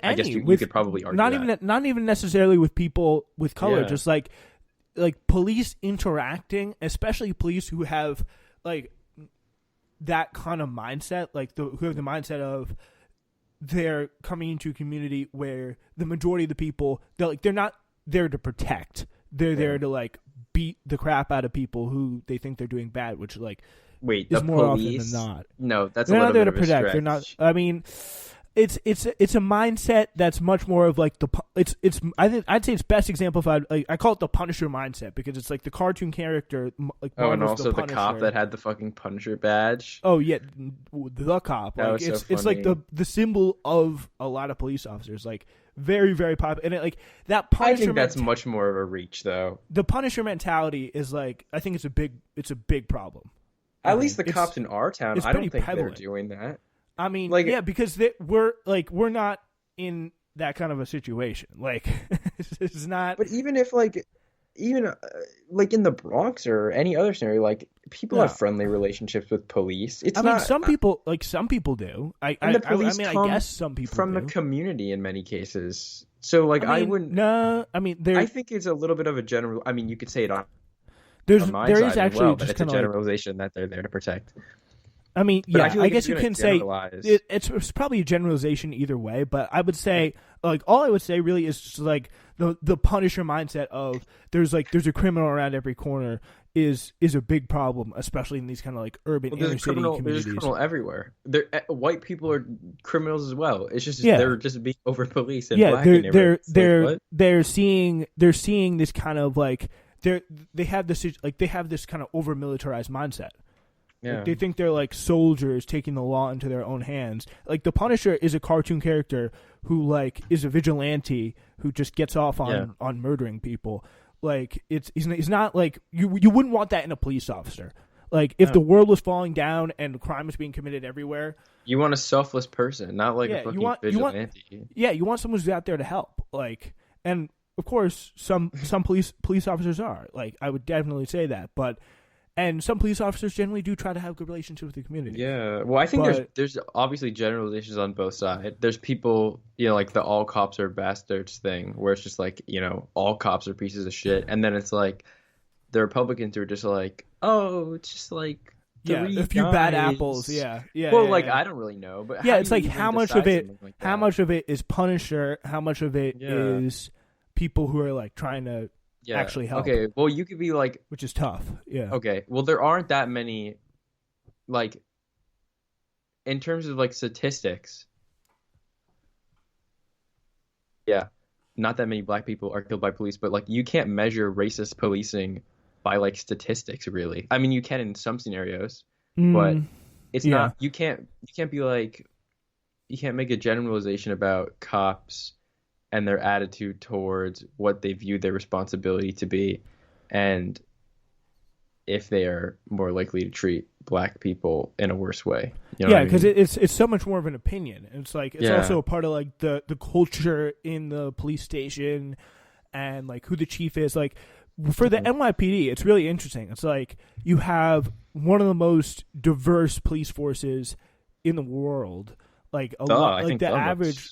I guess you could probably argue not even necessarily with people with color, Yeah. just like police interacting, especially police who have like that kind of mindset, like who have the mindset of they're coming into a community where the majority of the people they're not there to protect, they're there to like beat the crap out of people who they think they're doing bad, which like Wait, is the more police? often than not. No, that's They're a not little there bit to of a protect. stretch. They're not. I mean, it's a mindset that's much more of like it's I'd say it's best exemplified. Like, I call it the Punisher mindset because it's like the cartoon character. Like Oh, and Marvel's also the Punisher. cop that had the fucking Punisher badge. Oh yeah, the cop. That Like was so it's like funny. the symbol of a lot of police officers. Like very very popular, and it, like that Punisher. I think that's much more of a reach, though. The Punisher mentality is like I think it's a big problem. At least the cops in our town, it's I don't pretty think prevalent. they're doing that. I mean, Like- yeah, because we're not in that kind of a situation. Like, it's not. But even if even in the Bronx or any other scenario, like people Yeah. have friendly relationships with police. It's I not mean, some people do. and the police I come guess some people from do. the community in many cases. So like I I mean, wouldn't. No, I mean, I think it's a little bit of a general. I mean, you could say it on there my is side as actually well, but just it's a kind of like. generalization that they're there to protect. I mean, But yeah, I feel like guess if you you're can gonna say generalize- it's probably a generalization either way, but I would say like all I would say really is just like the Punisher mindset of there's a criminal around every corner is a big problem, especially in these kind of like urban Well, inner city there's communities. a criminal everywhere. White people are criminals as well. It's just Yeah. they're just being over policed and Yeah, black in neighborhoods. they're seeing this kind of like they have this kind of over militarized mindset. Yeah. Like, they think they're like soldiers taking the law into their own hands. Like the Punisher is a cartoon character who like is a vigilante who just gets off on murdering people. Like he's not like you wouldn't want that in a police officer. Like if the world was falling down and crime was being committed everywhere, You want a selfless person, not like a fucking vigilante. you want someone who's out there to help. Like, and of course some police officers are. Like I would definitely say that, and some police officers generally do try to have good relationships with the community. Yeah, well, I think But- there's obviously generalizations on both sides. There's people, like the all cops are bastards thing, where it's just like, all cops are pieces of shit, and then it's like the Republicans are just like, oh, it's just like three a few bad guys. apples. Yeah. Well, yeah, like yeah. I don't really know, but Yeah, how it's do you like even how much decide of it something like how that? much of it is Punisher, how much of it is Yeah. people who are like trying to actually help. Okay, well, you could be like, Which is tough. Yeah. okay, well, there aren't that many, like, in terms of like statistics. Yeah, not that many black people are killed by police, but like you can't measure racist policing by like statistics, really. I mean, you can in some scenarios, but it's yeah. not. You can't be like, you can't make a generalization about cops and their attitude towards what they view their responsibility to be, and if they are more likely to treat black people in a worse way. You know what I because mean? it's so much more of an opinion. It's like it's Yeah. also a part of like the culture in the police station and like who the chief is. Like for the NYPD, it's really interesting. It's like you have one of the most diverse police forces in the world. Like a lot, I like think the most average.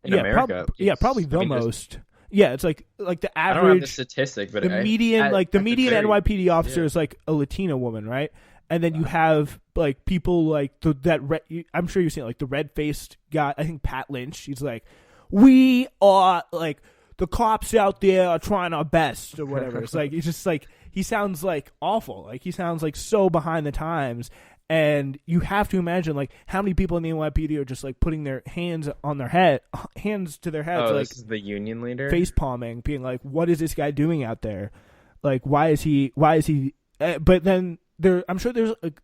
in America. Probably the most. Yeah, it's like the I don't have the average. statistic, but The median at the median very- NYPD officer is like a Latina woman, right? And then you have like people like I'm sure you've seen like the red faced guy. I think Pat Lynch. He's like, we are like the cops out there are trying our best or whatever. It's like it's just like he sounds like awful. Like he sounds like so behind the times. And you have to imagine like how many people in the NYPD are just like putting their hands to their heads, Oh, like this is the union leader. face palming, being like, "What is this guy doing out there? Like, why is he? But then I'm sure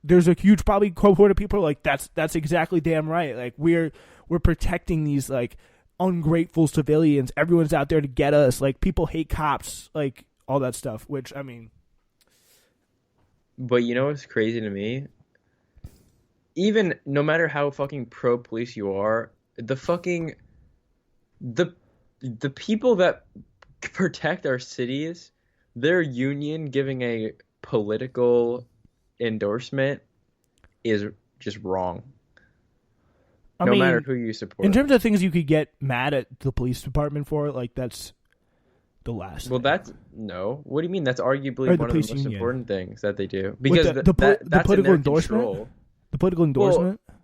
there's a huge probably cohort of people like that's exactly damn right. Like we're protecting these like ungrateful civilians. Everyone's out there to get us. Like people hate cops, like all that stuff. Which I mean, But you know what's crazy to me? Even no matter how fucking pro police you are, the people that protect our cities, their union giving a political endorsement is just wrong. No matter who you support. In terms of things you could get mad at the police department for, like, that's the last. Well, thing. No. What do you mean? That's arguably one of the most important things that they do. Because the political endorsement? Control. The political endorsement? Well,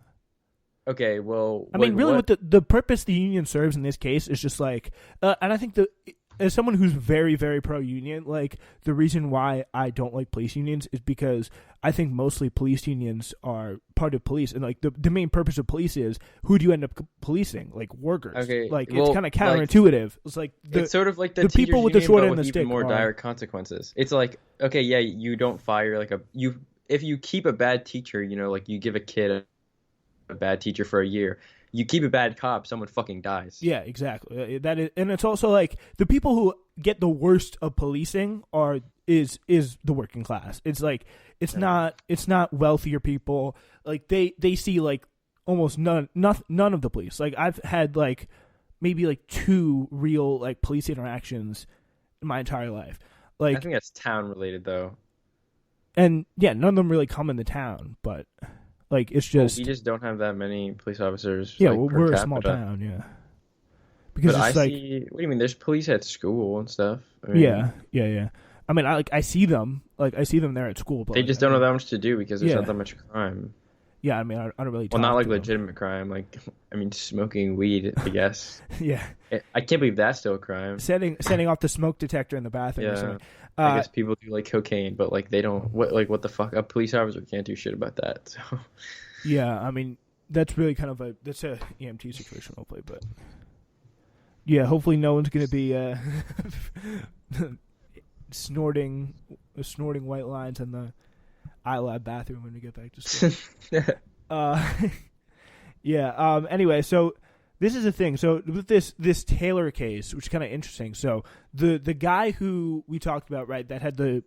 okay, well... I mean, really, what the purpose the union serves in this case is just like... and I think as someone who's very, very pro-union, like, the reason why I don't like police unions is because I think mostly police unions are part of police. And, like, the main purpose of police is, who do you end up policing? Like, workers. Okay, like, it's kind of counterintuitive. It's like... it's sort of like the people with the short end of the stick even more dire consequences. It's like, okay, yeah, you don't fire, like, if you keep a bad teacher, you know, like, you give a kid a bad teacher for a year... You keep a bad cop, someone fucking dies. Yeah, exactly. That is, and it's also like the people who get the worst of policing is the working class. It's like it's not wealthier people. Like they see like almost none of the police. Like I've had like maybe like 2 real like police interactions in my entire life. Like I think that's town related though. And yeah, none of them really come into town, but. Like, it's just... we just don't have that many police officers. Yeah, like, we're a small town, yeah. Because but what do you mean? There's police at school and stuff. I mean, yeah. I mean, I see them. Like, I see them there at school. But they just don't have that much to do because there's not that much crime. Yeah, I mean, I don't really talk not like to legitimate them. crime. Like, I mean, smoking weed, I guess. Yeah. I can't believe that's still a crime. Setting off the smoke detector in the bathroom or something. I guess people do, like, cocaine, but, like, they don't... What the fuck? A police officer can't do shit about that, so... Yeah, I mean, that's really kind of that's a EMT situation, hopefully, but yeah, hopefully no one's going to be snorting white lines in the iLab bathroom when we get back to school. Yeah, anyway, so this is the thing. So with this Taylor case, which is kind of interesting. So the guy who we talked about, right, that had the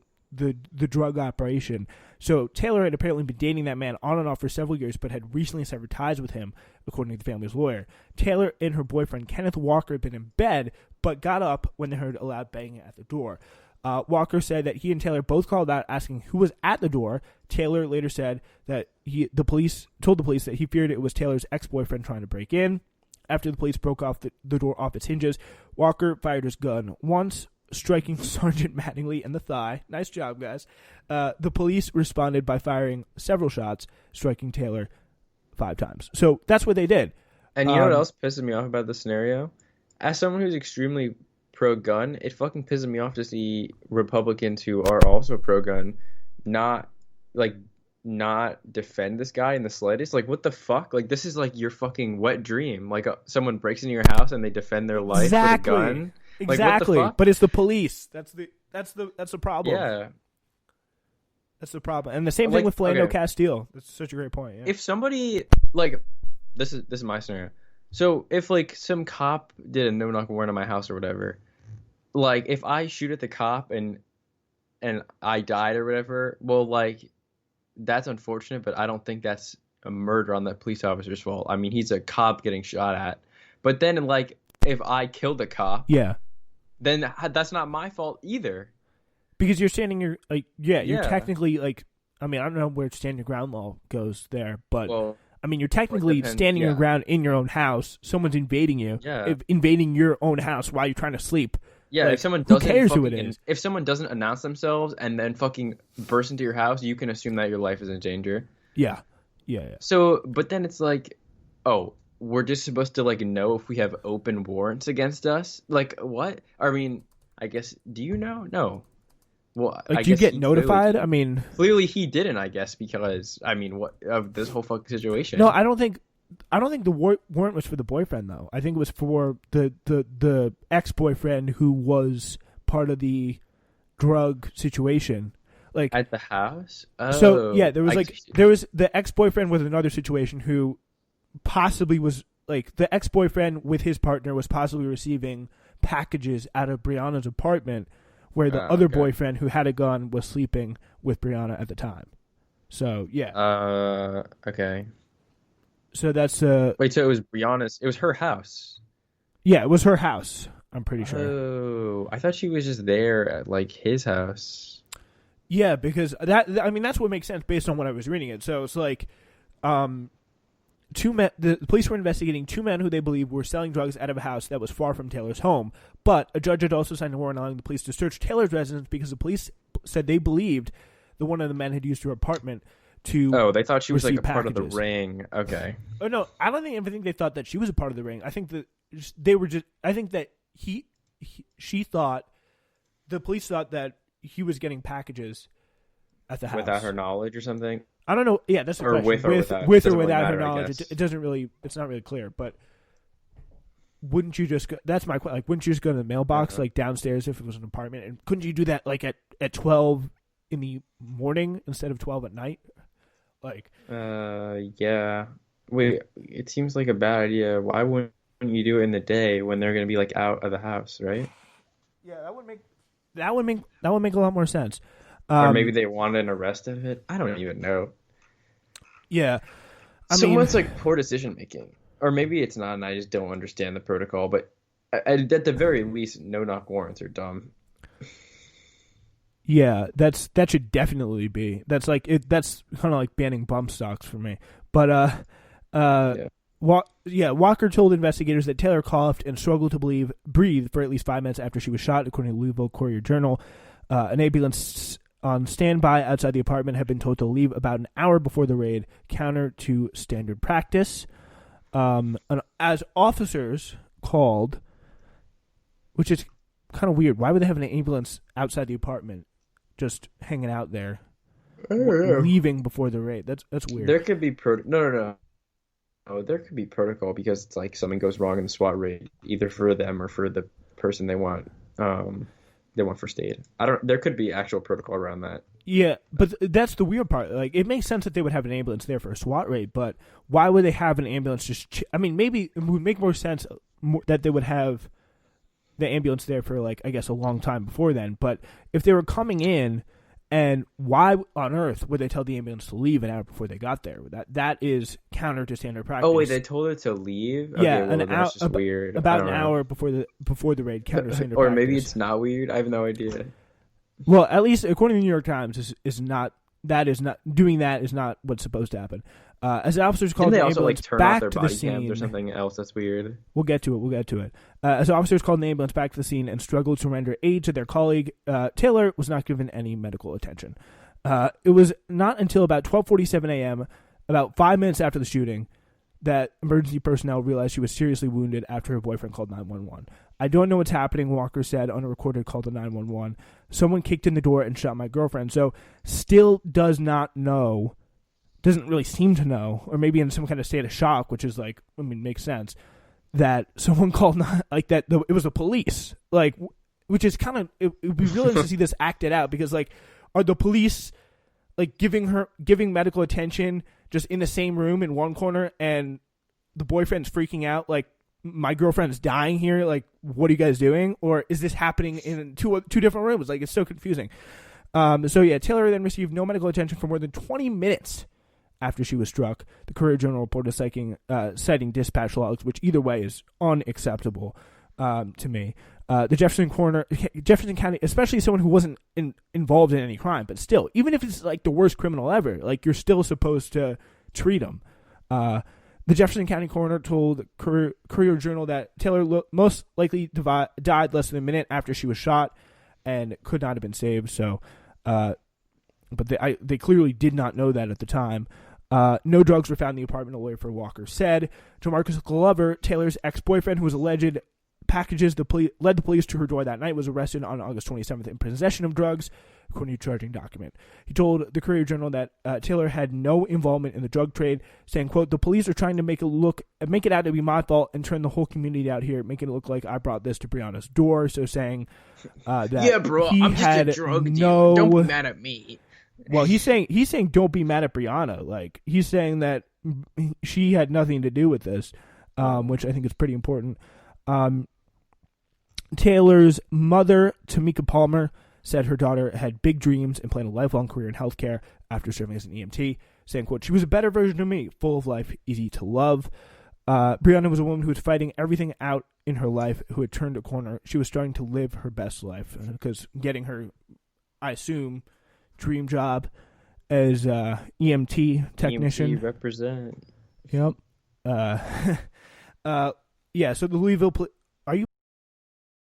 drug operation. So Taylor had apparently been dating that man on and off for several years, but had recently severed ties with him, according to the family's lawyer. Taylor and her boyfriend, Kenneth Walker, had been in bed, but got up when they heard a loud banging at the door. Walker said that he and Taylor both called out asking who was at the door. Taylor later said that the police told the police that he feared it was Taylor's ex-boyfriend trying to break in. After the police broke off the door off its hinges, Walker fired his gun once, striking Sergeant Mattingly in the thigh. Nice job, guys. The police responded by firing several shots, striking Taylor 5 times. So that's what they did. And you know what else pisses me off about this scenario? As someone who's extremely pro-gun, it fucking pisses me off to see Republicans who are also pro-gun not defend this guy in the slightest. Like, what the fuck? Like, this is like your fucking wet dream. Like, someone breaks into your house and they defend their life with a gun. Exactly. Like, but it's the police. That's the problem. Yeah. That's the problem. And the same thing with Philando Castile. That's such a great point. Yeah. If somebody, like, this is my scenario. So if, like, some cop did a no-knock warrant on my house or whatever, like, if I shoot at the cop and I died or whatever, well, like, that's unfortunate, but I don't think that's a murder on that police officer's fault. I mean, he's a cop getting shot at. But then, like, if I killed a cop, then that's not my fault either. Because you're standing your you're technically, like, I mean, I don't know where stand your ground law goes there, but I mean, you're technically standing your ground in your own house. Someone's invading you, invading your own house while you're trying to sleep. Yeah, like, if someone doesn't, who cares who it is? If someone doesn't announce themselves and then fucking burst into your house, you can assume that your life is in danger. Yeah. So, but then it's like, oh, we're just supposed to, like, know if we have open warrants against us? Like, what? I mean, I guess, do you know? No. Well, like, do you get notified? I mean, clearly he didn't, I guess, because, I mean, what of this whole fucking situation? No, I don't think the warrant was for the boyfriend, though. I think it was for the ex-boyfriend who was part of the drug situation. Like, at the house? Oh, so yeah, there was the ex-boyfriend with another situation who possibly was, like, the ex-boyfriend with his partner was possibly receiving packages out of Breonna's apartment, where the other boyfriend who had a gun was sleeping with Breonna at the time. So yeah. Okay. So that's wait, so it was Breonna's, it was her house. Yeah, it was her house, I'm pretty sure. Oh, I thought she was just there at, like, his house. Yeah, because that's what makes sense based on what I was reading it. So it's like the police were investigating 2 men who they believed were selling drugs out of a house that was far from Taylor's home. But a judge had also signed a warrant allowing the police to search Taylor's residence because the police said they believed that one of the men had used her apartment to. Oh, they thought she was like a packages. part of the ring. Okay. Oh no, I don't think they thought that she was a part of the ring. I think that they were just. I think that she thought, the police thought that he was getting packages at the house without her knowledge or something. I don't know. Yeah, that's the question. With or without her knowledge. It doesn't really. It's not really clear. But wouldn't you just go? That's my question. Like, wouldn't you just go to the mailbox like downstairs if it was an apartment? And couldn't you do that like at 12 in the morning instead of 12 at night? Like. Yeah. Wait. It seems like a bad idea. Why wouldn't you do it in the day when they're going to be like out of the house, right? Yeah, that would make a lot more sense. Or maybe they wanted an arrest of it. I don't even know. Yeah. Someone's like poor decision making. Or maybe it's not and I just don't understand the protocol. But at the very least, no-knock warrants are dumb. Yeah, that should definitely be. That's like that's kind of like banning bump stocks for me. But Walker told investigators that Taylor coughed and struggled to breathe for at least 5 minutes after she was shot, according to Louisville Courier-Journal. An ambulance on standby outside the apartment had been told to leave about an hour before the raid, counter to standard practice. As officers called, which is kind of weird. Why would they have an ambulance outside the apartment, just hanging out there, leaving before the raid? That's weird. There could be no. Oh, there could be protocol because it's like something goes wrong in the SWAT raid, either for them or for the person they want. They want first aid. There could be actual protocol around that. Yeah, but that's the weird part. Like, it makes sense that they would have an ambulance there for a SWAT raid, but why would they have an ambulance I mean, maybe it would make more sense that they would have the ambulance there for, like, I guess, a long time before then. But if they were coming in, and why on earth would they tell the ambulance to leave an hour before they got there? That is counter to standard practice. Oh wait, they told her to leave? Yeah, okay, that's just weird. About an hour before the raid, counter to standard or practice. Or maybe it's not weird. I have no idea. Well, at least according to the New York Times, is not doing that is not what's supposed to happen. As officers called the ambulance back to the scene, or something else that's weird. We'll get to it. As officers called the ambulance back to the scene and struggled to render aid to their colleague, Taylor was not given any medical attention. It was not until about 12:47 a.m., about 5 minutes after the shooting, that emergency personnel realized she was seriously wounded after her boyfriend called 911. I don't know what's happening, Walker said on a recorded call to 911. Someone kicked in the door and shot my girlfriend. So still doesn't really seem to know, or maybe in some kind of state of shock, which is like, I mean, makes sense, that someone called, like, that it was the police, like, which is kind of, it would be really interesting to see this acted out, because, like, are the police, like, giving medical attention just in the same room in one corner, and the boyfriend's freaking out, like, my girlfriend's dying here, like, what are you guys doing? Or is this happening in two different rooms? Like, it's so confusing. Taylor then received no medical attention for more than 20 minutes after she was struck. The Courier-Journal reported citing dispatch logs, which either way is unacceptable to me. The Jefferson County, especially someone who wasn't involved in any crime, but still, even if it's like the worst criminal ever, like, you're still supposed to treat them. The Jefferson County coroner told Courier-Journal that Taylor most likely died less than a minute after she was shot and could not have been saved. So, but they clearly did not know that at the time. No drugs were found in the apartment, a lawyer for Walker said. Jamarcus Glover, Taylor's ex-boyfriend, who was alleged packages led the police to her door that night, was arrested on August 27th in possession of drugs, according to a charging document. He told the Courier-Journal that Taylor had no involvement in the drug trade, saying, quote, "The police are trying to make it out to be my fault and turn the whole community out here, making it look like I brought this to Breonna's door." So saying that yeah, bro, I'm just a drug dealer. Don't be mad at me. Well, he's saying don't be mad at Breonna. Like, he's saying that she had nothing to do with this, which I think is pretty important. Taylor's mother, Tamika Palmer, said her daughter had big dreams and planned a lifelong career in healthcare after serving as an EMT, saying, quote, "She was a better version of me, full of life, easy to love." Breonna was a woman who was fighting everything out in her life, who had turned a corner. She was starting to live her best life because getting her, I assume, dream job as EMT technician. EMT represent. Yep. uh, yeah. So the Louisville. Are you